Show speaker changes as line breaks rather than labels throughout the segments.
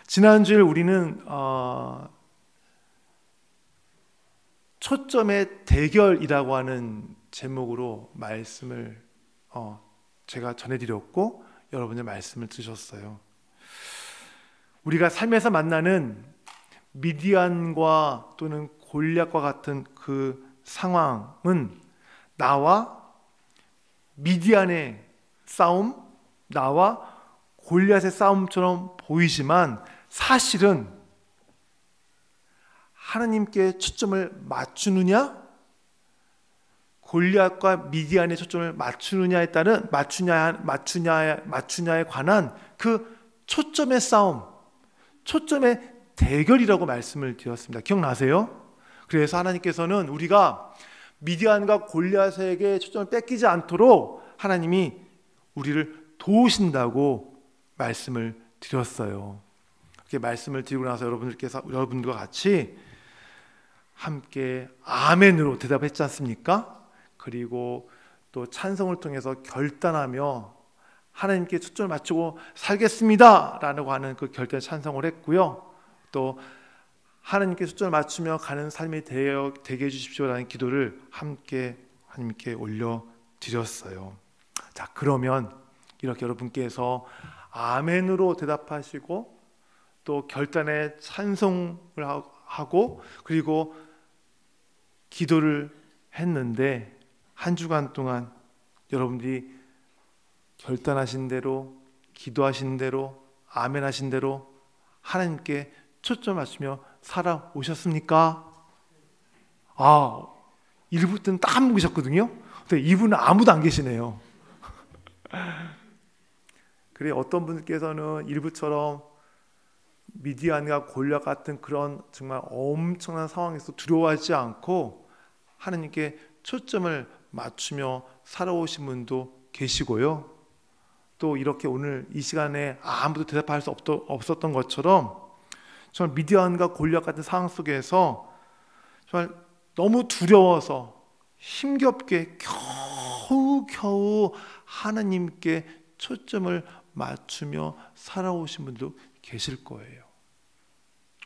지난주에 우리는 초점의 대결이라고 하는 제목으로 말씀을 제가 전해드렸고 여러분의 말씀을 들으셨어요. 우리가 삶에서 만나는 미디안과 또는 골리앗과 같은 그 상황은 나와 미디안의 싸움, 나와 골리앗의 싸움처럼 보이지만 사실은 하나님께 초점을 맞추느냐, 골리앗과 미디안의 초점을 맞추느냐에 따른 맞추냐에 관한 그 초점의 싸움, 초점의 대결이라고 말씀을 드렸습니다. 기억나세요? 그래서 하나님께서는 우리가 미디안과 골리앗에게 초점을 뺏기지 않도록 하나님이 우리를 도우신다고 말씀을 드렸어요. 그렇게 말씀을 드리고 나서 여러분들과 같이 함께 아멘으로 대답했지 않습니까? 그리고 또 찬송을 통해서 결단하며 하나님께 초점을 맞추고 살겠습니다 라고 하는 그 결단 찬송을 했고요. 또 하나님께 초점을 맞추며 가는 삶이 되게 해주십시오라는 기도를 함께 하나님께 올려드렸어요. 자, 그러면 이렇게 여러분께서 아멘으로 대답하시고 또 결단의 찬송을 하고 그리고 기도를 했는데 한 주간 동안 여러분들이 결단하신 대로, 기도하신 대로, 아멘하신 대로 하나님께 초점 맞추며 살아오셨습니까? 1부 때는 딱 한 분 계셨거든요. 근데 2부는 아무도 안 계시네요. 그래, 어떤 분들께서는 1부처럼 미디안과 골리앗 같은 그런 정말 엄청난 상황에서 두려워하지 않고 하나님께 초점을 맞추며 살아오신 분도 계시고요. 또 이렇게 오늘 이 시간에 아무도 대답할 수 없었던 것처럼 정말 미디안과 골리앗 같은 상황 속에서 정말 너무 두려워서 힘겹게 겨우 하나님께 초점을 맞추며 살아오신 분도 계실 거예요.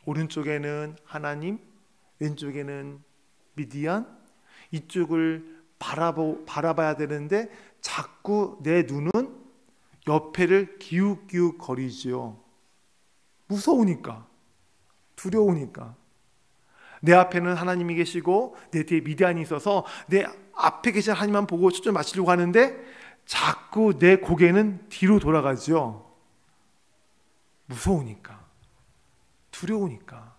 오른쪽에는 하나님, 왼쪽에는 미디안, 이쪽을 바라봐야 되는데 자꾸 내 눈은 옆에를 기웃기웃 거리지요. 무서우니까, 두려우니까. 내 앞에는 하나님이 계시고 내 뒤에 미디안이 있어서 내 앞에 계신 하나님만 보고 초점 맞추려고 하는데 자꾸 내 고개는 뒤로 돌아가죠. 무서우니까, 두려우니까.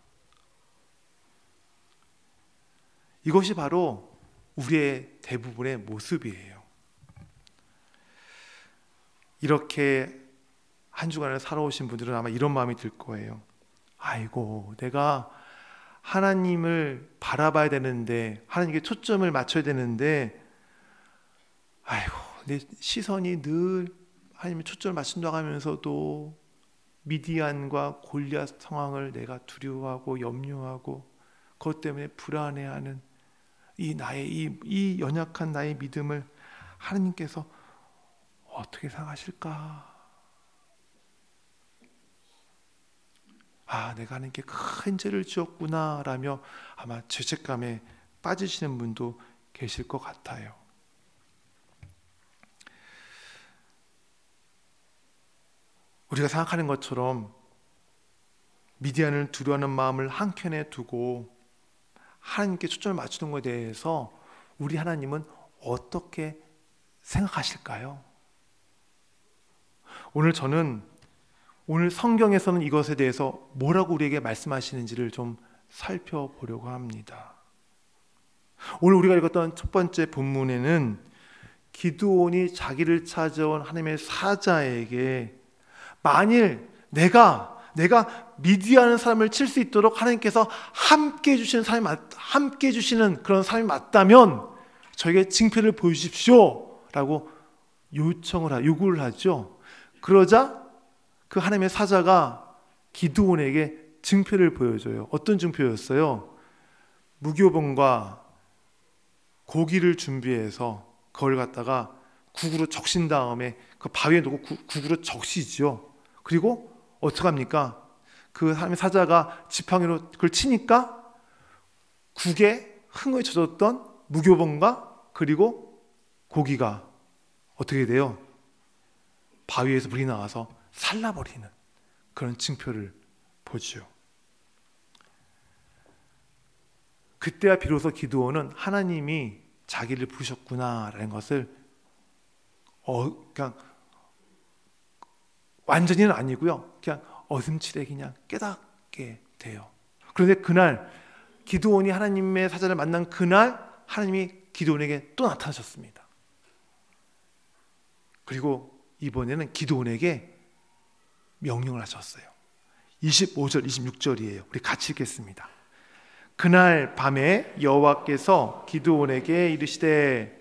이것이 바로 우리의 대부분의 모습이에요. 이렇게 한 주간을 살아오신 분들은 아마 이런 마음이 들 거예요. 아이고, 내가 하나님을 바라봐야 되는데, 하나님께 초점을 맞춰야 되는데, 아이고, 내 시선이 늘 하나님의 초점을 맞춘다고 하면서도 미디안과 골리앗 상황을 내가 두려워하고 염려하고 그것 때문에 불안해하는 이 연약한 나의 믿음을 하나님께서 어떻게 생각하실까? 내가 하나님께 큰 죄를 지었구나 라며 아마 죄책감에 빠지시는 분도 계실 것 같아요. 우리가 생각하는 것처럼 미디안을 두려워하는 마음을 한켠에 두고 하나님께 초점을 맞추는 것에 대해서 우리 하나님은 어떻게 생각하실까요? 오늘 성경에서는 이것에 대해서 뭐라고 우리에게 말씀하시는지를 좀 살펴보려고 합니다. 오늘 우리가 읽었던 첫 번째 본문에는 기드온이 자기를 찾아온 하나님의 사자에게 만일 내가 미디안 사람을 칠 수 있도록 하나님께서 함께 해주시는 그런 사람이 맞다면 저에게 징표를 보여주십시오 라고 요구를 하죠. 그러자 그 하나님의 사자가 기드온에게 징표를 보여줘요. 어떤 징표였어요? 무교봉과 고기를 준비해서 그걸 갖다가 국으로 적신 다음에 그 바위에 놓고 국으로 적시죠. 그리고 어떻게 합니까? 그 하나님의 사자가 지팡이로 그걸 치니까 국에 흥을 젖었던 무교병과 그리고 고기가 어떻게 돼요? 바위에서 불이 나와서 살라버리는 그런 징표를 보죠. 그때야 비로소 기드온은 하나님이 자기를 부르셨구나라는 것을 그냥 완전히는 아니고요, 그냥 어슴치레 그냥 깨닫게 돼요. 그런데 그날 기드온이 하나님의 사자를 만난 그날 하나님이 기드온에게 또 나타나셨습니다. 그리고 이번에는 기드온에게 명령을 하셨어요. 25절 26절이에요. 우리 같이 읽겠습니다. 그날 밤에 여호와께서 기드온에게 이르시되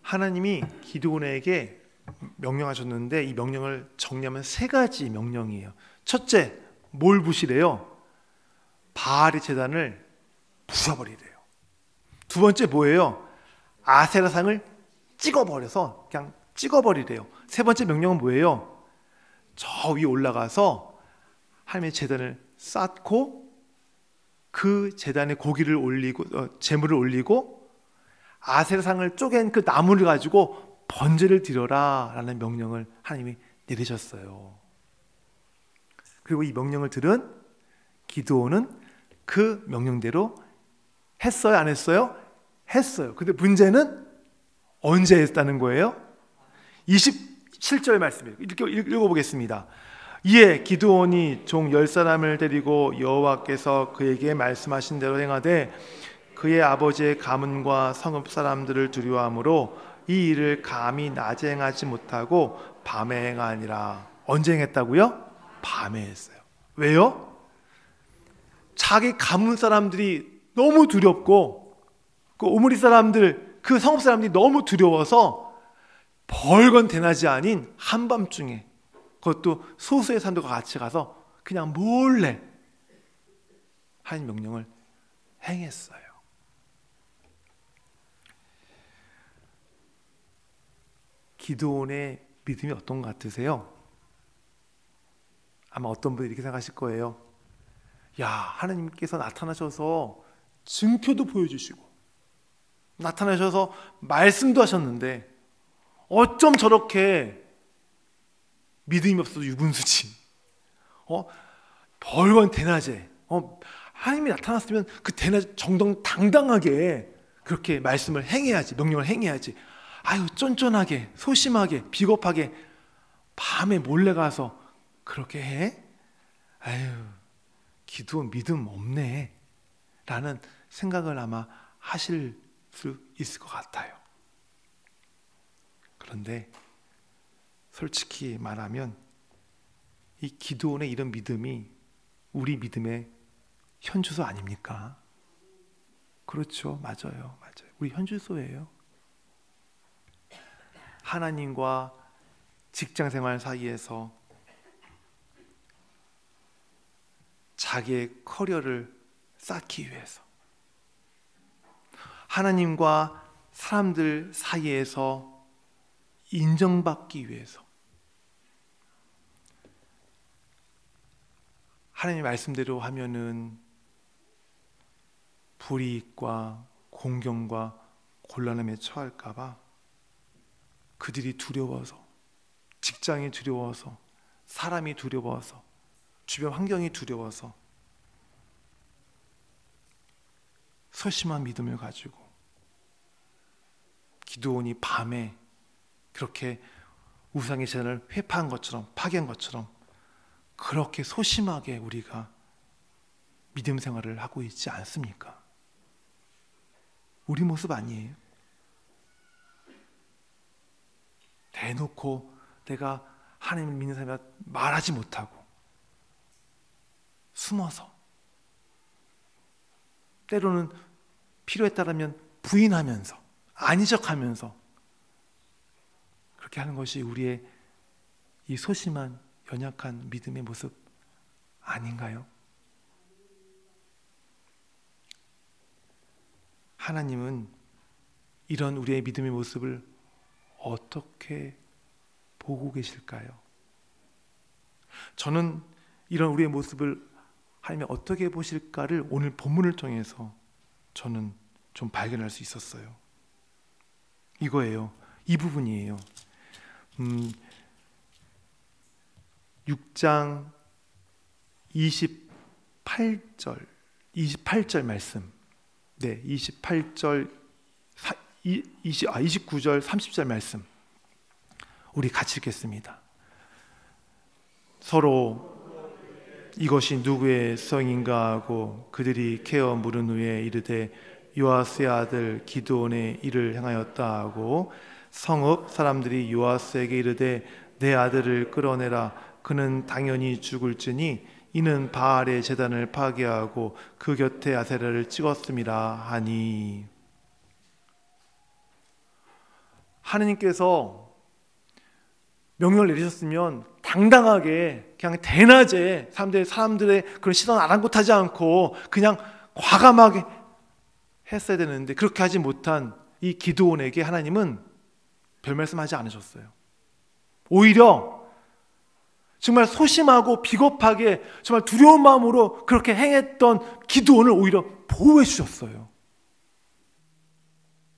하나님이 기드온에게 명령하셨는데 이 명령을 정리하면 세 가지 명령이에요. 첫째, 뭘 부시래요? 바알의 제단을 부숴버리래요. 두 번째 뭐예요? 아세라상을 찍어버려서 그냥 찍어버리래요. 세 번째 명령은 뭐예요? 저 위에 올라가서 하나님의 제단을 쌓고 그 제단에 고기를 올리고 제물을 올리고 아세라상을 쪼갠 그 나무를 가지고 번제를 드려라 라는 명령을 하나님이 내리셨어요. 그리고 이 명령을 들은 기드온은 그 명령대로 했어요? 안 했어요? 했어요. 근데 문제는 언제 했다는 거예요? 27절 말씀이에요. 이렇게 읽어보겠습니다. 이에 기드온이 종 10사람을 데리고 여호와께서 그에게 말씀하신 대로 행하되 그의 아버지의 가문과 성읍 사람들을 두려워하므로 이 일을 감히 낮에 행하지 못하고 밤에 행하니라. 언제 행했다고요? 밤에 했어요. 왜요? 자기 가문 사람들이 너무 두렵고 그 오므리 사람들, 그 성읍 사람들이 너무 두려워서 벌건 대낮이 아닌 한밤중에, 그것도 소수의 사람들과 같이 가서 그냥 몰래 하나님 명령을 행했어요. 기드온의 믿음이 어떤 것 같으세요? 아마 어떤 분들이 이렇게 생각하실 거예요. 야, 하나님께서 나타나셔서 증표도 보여주시고 나타나셔서 말씀도 하셨는데 어쩜 저렇게 믿음이 없어서 유분수지? 벌건 대낮에 하나님이 나타났으면 그 대낮 정정당당하게 그렇게 말씀을 행해야지, 명령을 행해야지. 아유, 쫀쫀하게, 소심하게, 비겁하게 밤에 몰래 가서 그렇게 해? 아유, 기드온 믿음 없네 라는 생각을 아마 하실 수 있을 것 같아요. 그런데 솔직히 말하면 이 기드온의 이런 믿음이 우리 믿음의 현주소 아닙니까? 그렇죠. 맞아요. 우리 현주소예요. 하나님과 직장생활 사이에서 자기의 커리어를 쌓기 위해서, 하나님과 사람들 사이에서 인정받기 위해서, 하나님의 말씀대로 하면은 불이익과 공경과 곤란함에 처할까 봐 그들이 두려워서, 직장이 두려워서, 사람이 두려워서, 주변 환경이 두려워서 소심한 믿음을 가지고 기드온이 밤에 그렇게 우상의 제단을 회파한 것처럼, 파괴한 것처럼 그렇게 소심하게 우리가 믿음 생활을 하고 있지 않습니까? 우리 모습 아니에요? 대놓고 내가 하나님을 믿는 사람이라 말하지 못하고 숨어서 때로는 필요에 따르면 부인하면서 아닌 척하면서 그렇게 하는 것이 우리의 이 소심한 연약한 믿음의 모습 아닌가요? 하나님은 이런 우리의 믿음의 모습을 어떻게 보고 계실까요? 저는 이런 우리의 모습을 하나님이 어떻게 보실까를 오늘 본문을 통해서 저는 좀 발견할 수 있었어요. 이거예요. 이 부분이에요. 6장 28절 말씀. 네, 29절 30절 말씀. 우리 같이 읽겠습니다. 서로 이것이 누구의 성인가 하고 그들이 캐어 물은 후에 이르되 요아스의 아들 기드온의 일을 행하였다 하고 성읍 사람들이 요아스에게 이르되 내 아들을 끌어내라 그는 당연히 죽을지니 이는 바알의 제단을 파괴하고 그 곁에 아세라를 찍었음이라 하니. 하느님께서 명령을 내리셨으면 당당하게 그냥 대낮에 사람들의 그런 시선 아랑곳하지 않고 그냥 과감하게 했어야 되는데 그렇게 하지 못한 이 기드온에게 하나님은 별 말씀하지 않으셨어요. 오히려 정말 소심하고 비겁하게 정말 두려운 마음으로 그렇게 행했던 기드온을 오히려 보호해 주셨어요.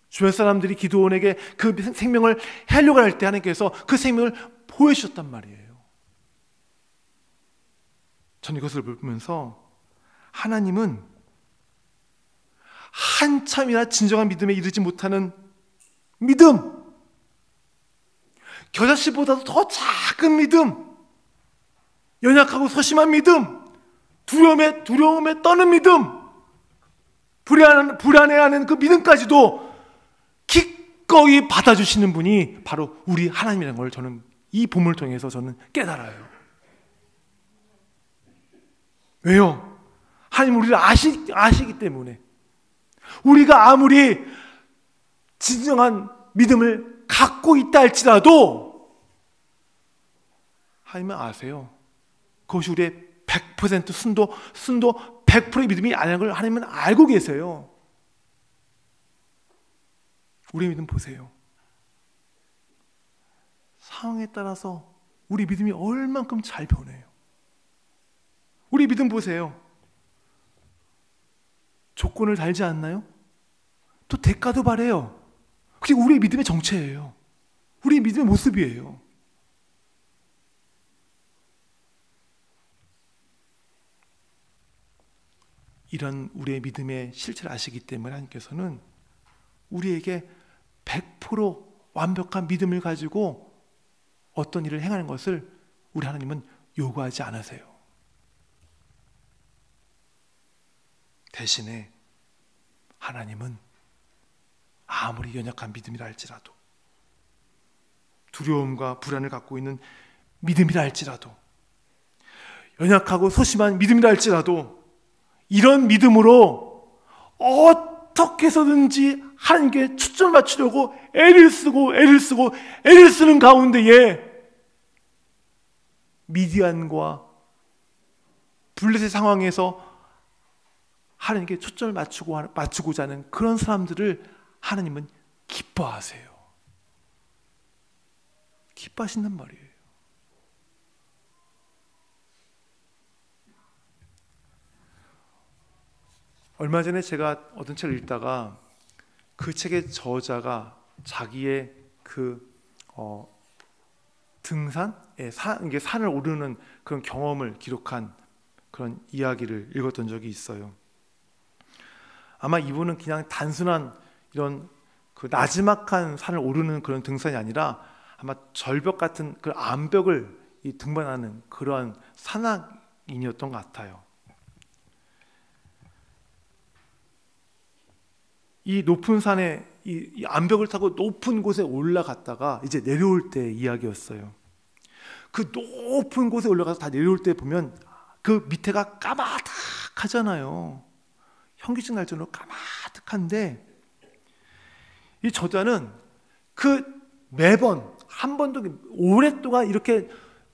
주변 사람들이 기드온에게 그 생명을 해하려고 할 때 하나님께서 그 생명을 보호해 주셨단 말이에요. 저는 이것을 보면서 하나님은 한참이나 진정한 믿음에 이르지 못하는 믿음, 겨자씨보다도 더 작은 믿음, 연약하고 소심한 믿음, 두려움에 떠는 믿음, 불안해하는 그 믿음까지도 기꺼이 받아주시는 분이 바로 우리 하나님이라는 걸 저는 이 본문을 통해서 저는 깨달아요. 왜요? 하나님 우리를 아시기 때문에. 우리가 아무리 진정한 믿음을 갖고 있다 할지라도 하나님은 아세요. 그것이 우리의 100% 순도 100%의 믿음이 아니라는 걸 하나님은 알고 계세요. 우리의 믿음 보세요. 상황에 따라서 우리 믿음이 얼만큼 잘 변해요. 우리 믿음 보세요. 조건을 달지 않나요? 또 대가도 바래요. 그게 우리의 믿음의 정체예요. 우리의 믿음의 모습이에요. 이런 우리의 믿음의 실체를 아시기 때문에 하나님께서는 우리에게 100% 완벽한 믿음을 가지고 어떤 일을 행하는 것을 우리 하나님은 요구하지 않으세요. 대신에 하나님은 아무리 연약한 믿음이라 할지라도 두려움과 불안을 갖고 있는 믿음이라 할지라도 연약하고 소심한 믿음이라 할지라도 이런 믿음으로 어떻게 해서든지 하나님께 초점을 맞추려고 애를 쓰는 가운데에 미디안과 블레셋의 상황에서 하나님께 초점을 맞추고자 하는 그런 사람들을 하나님은 기뻐하세요. 기뻐하신단 말이에요. 얼마 전에 제가 어떤 책을 읽다가 그 책의 저자가 자기의 그 등산에 산을 오르는 그런 경험을 기록한 그런 이야기를 읽었던 적이 있어요. 아마 이분은 그냥 단순한 이런 그 나지막한 산을 오르는 그런 등산이 아니라 아마 절벽 같은 그 암벽을 등반하는 그러한 산악인이었던 것 같아요. 이 높은 산에 이 암벽을 타고 높은 곳에 올라갔다가 이제 내려올 때 이야기였어요. 그 높은 곳에 올라가서 다 내려올 때 보면 그 밑에가 까마득하잖아요. 현기증 날 정도로 까마득한데, 이 저자는 그 매번 한 번도 오랫동안 이렇게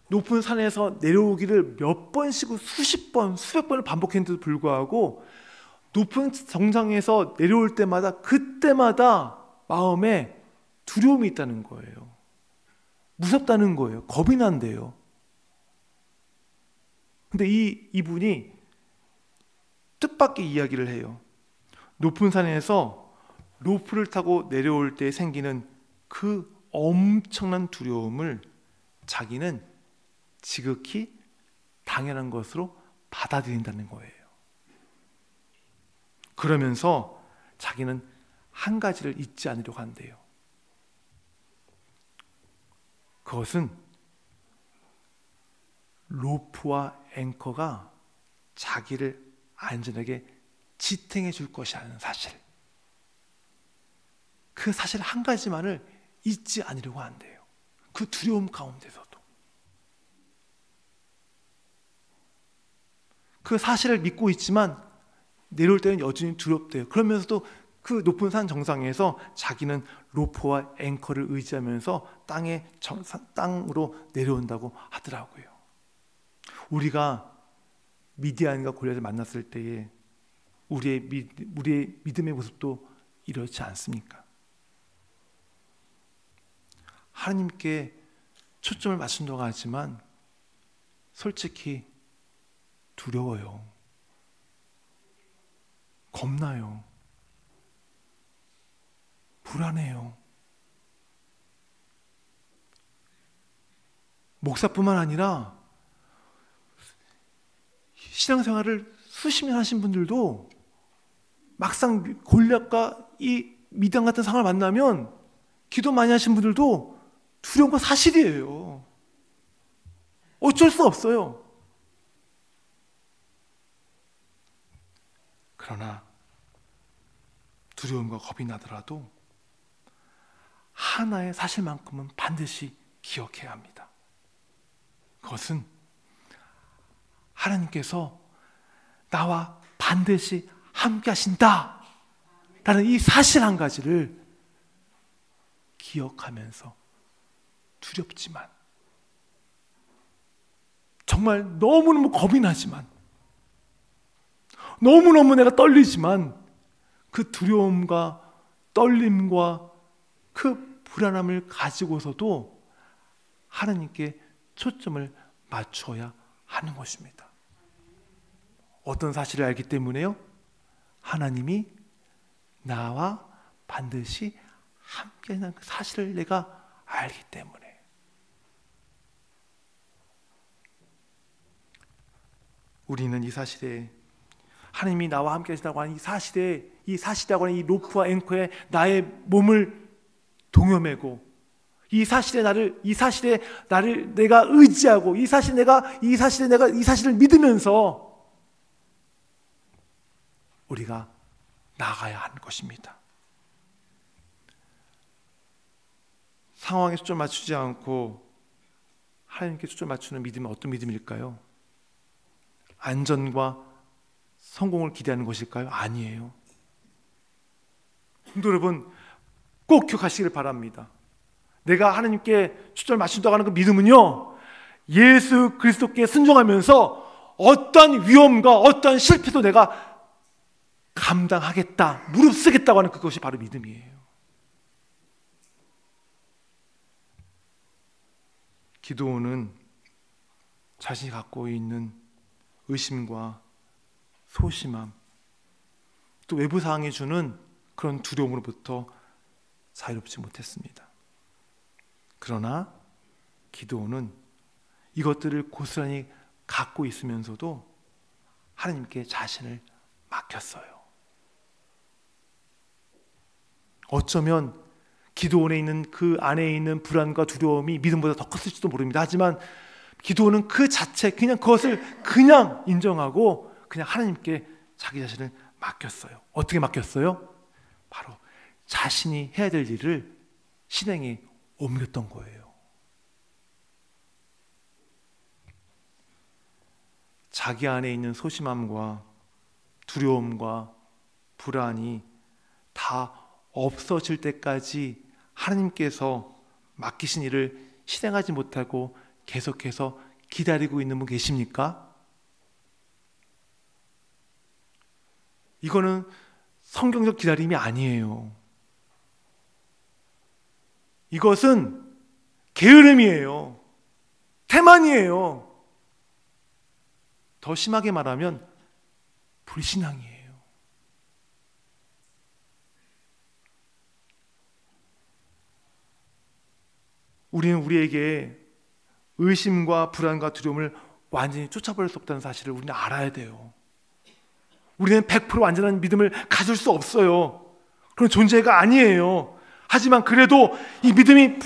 높은 산에서 내려오기를 몇 번씩 수십 번, 수백 번을 반복했는데도 불구하고 높은 정상에서 내려올 때마다 그때마다 마음에 두려움이 있다는 거예요. 무섭다는 거예요. 겁이 난대요. 근데 이분이 뜻밖의 이야기를 해요. 높은 산에서 로프를 타고 내려올 때 생기는 그 엄청난 두려움을 자기는 지극히 당연한 것으로 받아들인다는 거예요. 그러면서 자기는 한 가지를 잊지 않으려고 한대요. 그것은 로프와 앵커가 자기를 안전하게 지탱해 줄 것이라는 사실, 그 사실 한 가지만을 잊지 않으려고 한대요. 그 두려움 가운데서도 그 사실을 믿고 있지만 내려올 때는 여전히 두렵대요. 그러면서도 그 높은 산 정상에서 자기는 로프와 앵커를 의지하면서 땅으로 내려온다고 하더라고요. 우리가 미디안과 골리앗을 만났을 때에 우리의 믿음의 모습도 이렇지 않습니까? 하나님께 초점을 맞춘다고 하지만 솔직히 두려워요. 겁나요. 불안해요. 목사뿐만 아니라 신앙생활을 수십 년 하신 분들도 막상 골리앗과 이 미디안 같은 상황을 만나면, 기도 많이 하신 분들도 두려운 건 사실이에요. 어쩔 수 없어요. 그러나 두려움과 겁이 나더라도 하나의 사실만큼은 반드시 기억해야 합니다. 그것은 하나님께서 나와 반드시 함께 하신다 라는 이 사실 한 가지를 기억하면서 두렵지만, 정말 너무너무 겁이 나지만, 너무너무 내가 떨리지만 그 두려움과 떨림과 그 불안함을 가지고서도 하나님께 초점을 맞춰야 하는 것입니다. 어떤 사실을 알기 때문에요? 하나님이 나와 반드시 함께하는 그 사실을 내가 알기 때문에. 우리는 이 사실에, 하나님이 나와 함께 하신다고 하는 이 사실이라고 하는 이 로프와 앵커에 나의 몸을 동여매고, 이 사실에 나를 내가 의지하고, 이 사실을 믿으면서 우리가 나아가야 하는 것입니다. 상황에 초점 맞추지 않고 하나님께 초점 맞추는 믿음은 어떤 믿음일까요? 안전과 성공을 기대하는 것일까요? 아니에요. 성도 여러분, 꼭 기억하시기를 바랍니다. 내가 하나님께 초점을 맞춘다고 하는 그 믿음은요, 예수 그리스도께 순종하면서 어떤 위험과 어떤 실패도 내가 감당하겠다, 무릅쓰겠다고 하는 그것이 바로 믿음이에요. 기도는 자신이 갖고 있는 의심과 소심함, 또 외부 상황이 주는 그런 두려움으로부터 자유롭지 못했습니다. 그러나 기도는 이것들을 고스란히 갖고 있으면서도 하나님께 자신을 맡겼어요. 어쩌면 기도원에 있는 그 안에 있는 불안과 두려움이 믿음보다 더 컸을지도 모릅니다. 하지만 기도원은 그 자체, 그냥 그것을 그냥 인정하고 그냥 하나님께 자기 자신을 맡겼어요. 어떻게 맡겼어요? 바로 자신이 해야 될 일을 실행에 옮겼던 거예요. 자기 안에 있는 소심함과 두려움과 불안이 다 없어질 때까지 하나님께서 맡기신 일을 실행하지 못하고 계속해서 기다리고 있는 분 계십니까? 이거는 성경적 기다림이 아니에요. 이것은 게으름이에요. 태만이에요. 더 심하게 말하면 불신앙이에요. 우리는 우리에게 의심과 불안과 두려움을 완전히 쫓아버릴 수 없다는 사실을 우리는 알아야 돼요. 우리는 100% 완전한 믿음을 가질 수 없어요. 그런 존재가 아니에요. 하지만 그래도 이 믿음이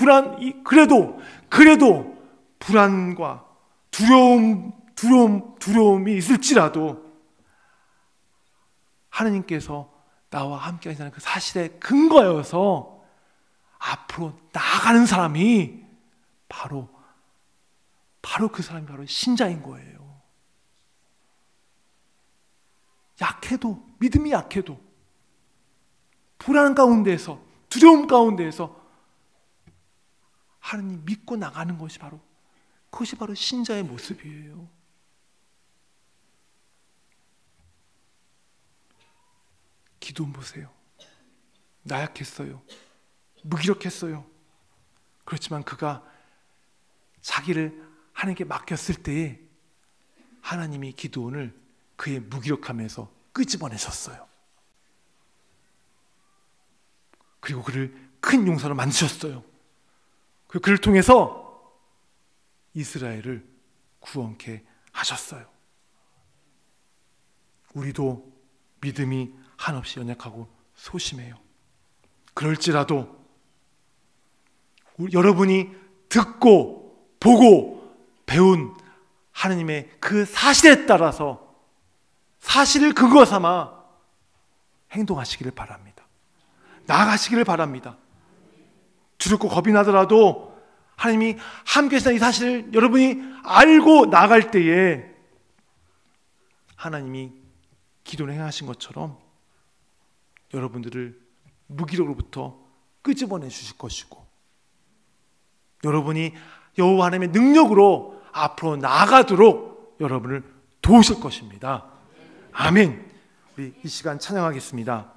그래도 불안과 두려움이 있을지라도 하나님께서 나와 함께 하시는 그 사실에 근거여서 앞으로 나아가는 사람이 바로 그 사람이 바로 신자인 거예요. 믿음이 약해도 불안 가운데에서 두려움 가운데에서 하나님 믿고 나가는 그것이 바로 신자의 모습이에요. 기도해 보세요. 나약했어요. 무기력했어요. 그렇지만 그가 자기를 하나님께 맡겼을 때에 하나님이 기드온을 그의 무기력함에서 끄집어내셨어요. 그리고 그를 큰 용사로 만드셨어요. 그를 통해서 이스라엘을 구원케 하셨어요. 우리도 믿음이 한없이 연약하고 소심해요. 그럴지라도 여러분이 듣고 보고 배운 하나님의 그 사실에 따라서 사실을 근거 삼아 행동하시기를 바랍니다. 나아가시기를 바랍니다. 두렵고 겁이 나더라도 하나님이 함께 하시는 이 사실을 여러분이 알고 나갈 때에 하나님이 기도를 행하신 것처럼 여러분들을 무기력으로부터 끄집어내 주실 것이고 여러분이 여호와 하나님의 능력으로 앞으로 나아가도록 여러분을 도우실 것입니다. 아멘. 우리 이 시간 찬양하겠습니다.